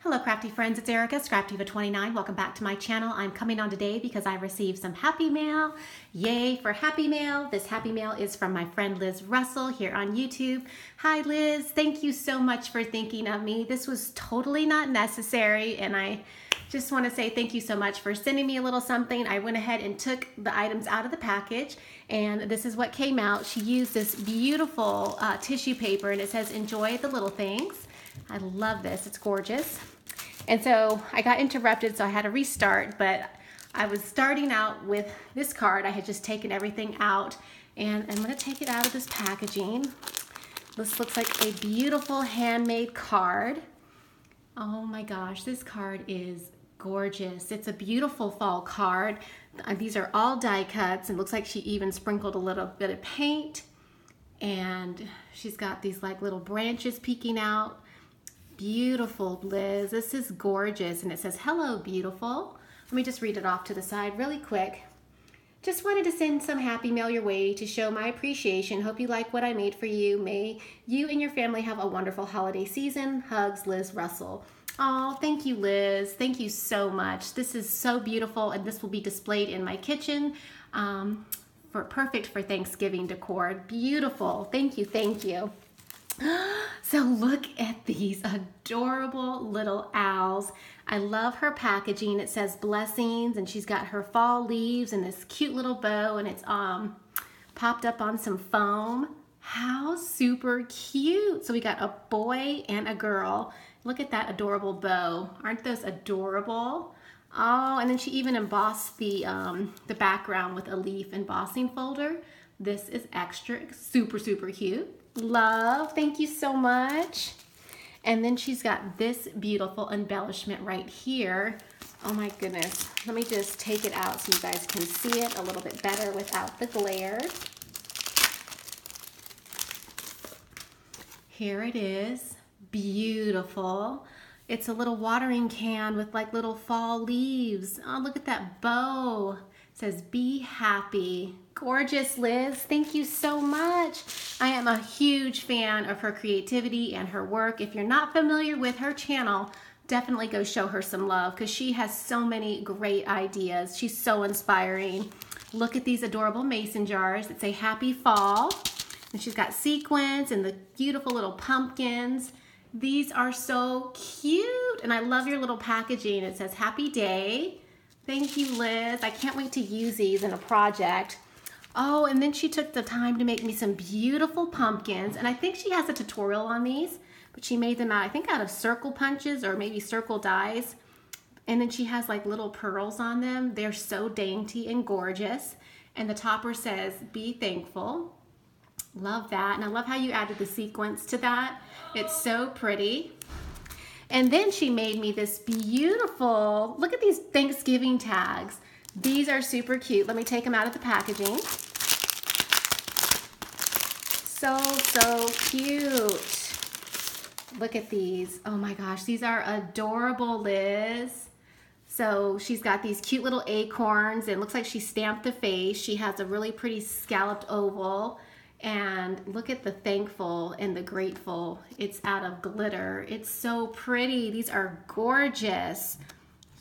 Hello crafty friends, it's Erica, Scrapdivatwentynine. Welcome back to my channel. I'm coming on today because I received some happy mail. Yay for happy mail. This happy mail is from my friend Liz Russell here on YouTube. Hi Liz, thank you so much for thinking of me. This was totally not necessary and I just want to say thank you so much for sending me a little something. I went ahead and took the items out of the package and this is what came out. She used this beautiful tissue paper and it says enjoy the little things. I love this, it's gorgeous. And so I got interrupted, so I had to restart, but I was starting out with this card. I had just taken everything out, and I'm gonna take it out of this packaging. This looks like a beautiful handmade card. Oh my gosh, this card is gorgeous. It's a beautiful fall card. These are all die cuts, and looks like she even sprinkled a little bit of paint, and she's got these like little branches peeking out. Beautiful, Liz. This is gorgeous. And it says, hello, beautiful. Let me just read it off to the side really quick. Just wanted to send some happy mail your way to show my appreciation. Hope you like what I made for you. May you and your family have a wonderful holiday season. Hugs, Liz Russell. Oh, thank you, Liz. Thank you so much. This is so beautiful, and this will be displayed in my kitchen. Perfect for Thanksgiving decor. Beautiful. Thank you. Thank you. So look at these adorable little owls. I love her packaging. It says blessings and she's got her fall leaves and this cute little bow and it's popped up on some foam. How super cute. So we got a boy and a girl. Look at that adorable bow. Aren't those adorable? Oh, and then she even embossed the background with a leaf embossing folder. This is extra, super, super cute. Love, thank you so much. And then she's got this beautiful embellishment right here. Oh my goodness. Let me just take it out so you guys can see it a little bit better without the glare. Here it is. Beautiful. It's a little watering can with like little fall leaves. Oh, look at that bow. It says be happy. Gorgeous, Liz. Thank you so much. I am a huge fan of her creativity and her work. If you're not familiar with her channel, definitely go show her some love because she has so many great ideas. She's so inspiring. Look at these adorable mason jars that say happy fall. And she's got sequins and the beautiful little pumpkins. These are so cute. And I love your little packaging. It says happy day. Thank you, Liz. I can't wait to use these in a project. Oh, and then she took the time to make me some beautiful pumpkins. And I think she has a tutorial on these, but she made them out, I think out of circle punches or maybe circle dies. And then she has like little pearls on them. They're so dainty and gorgeous. And the topper says, be thankful. Love that. And I love how you added the sequins to that. It's so pretty. And then she made me this beautiful, look at these Thanksgiving tags. These are super cute. Let me take them out of the packaging. So, so cute. Look at these. Oh my gosh, these are adorable, Liz. So she's got these cute little acorns. It looks like she stamped the face. She has a really pretty scalloped oval. And look at the thankful and the grateful. It's out of glitter. It's so pretty. These are gorgeous.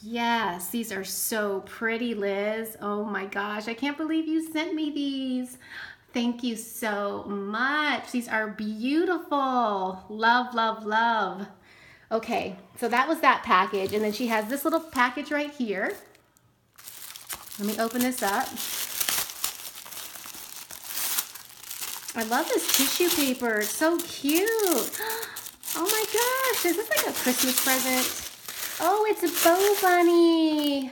Yes, these are so pretty, Liz. Oh my gosh, I can't believe you sent me these. Thank you so much. These are beautiful. Love, love, love. Okay, so that was that package. And then she has this little package right here. Let me open this up. I love this tissue paper. It's so cute. Oh my gosh, is this like a Christmas present? Oh, it's a Bow Bunny.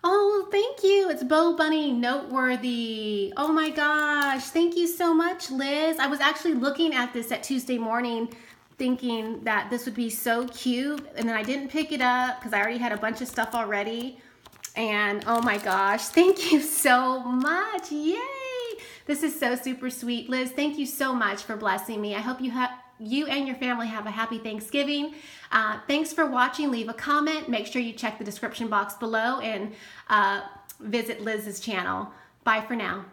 Oh, thank you. It's Bow Bunny Noteworthy. Oh my gosh. Thank you so much, Liz. I was actually looking at this at Tuesday morning thinking that this would be so cute. And then I didn't pick it up because I already had a bunch of stuff already. And oh my gosh, thank you so much. Yay. This is so super sweet. Liz, thank you so much for blessing me. I hope you and your family have a happy Thanksgiving. Thanks for watching. Leave a comment. Make sure you check the description box below and visit Liz's channel. Bye for now.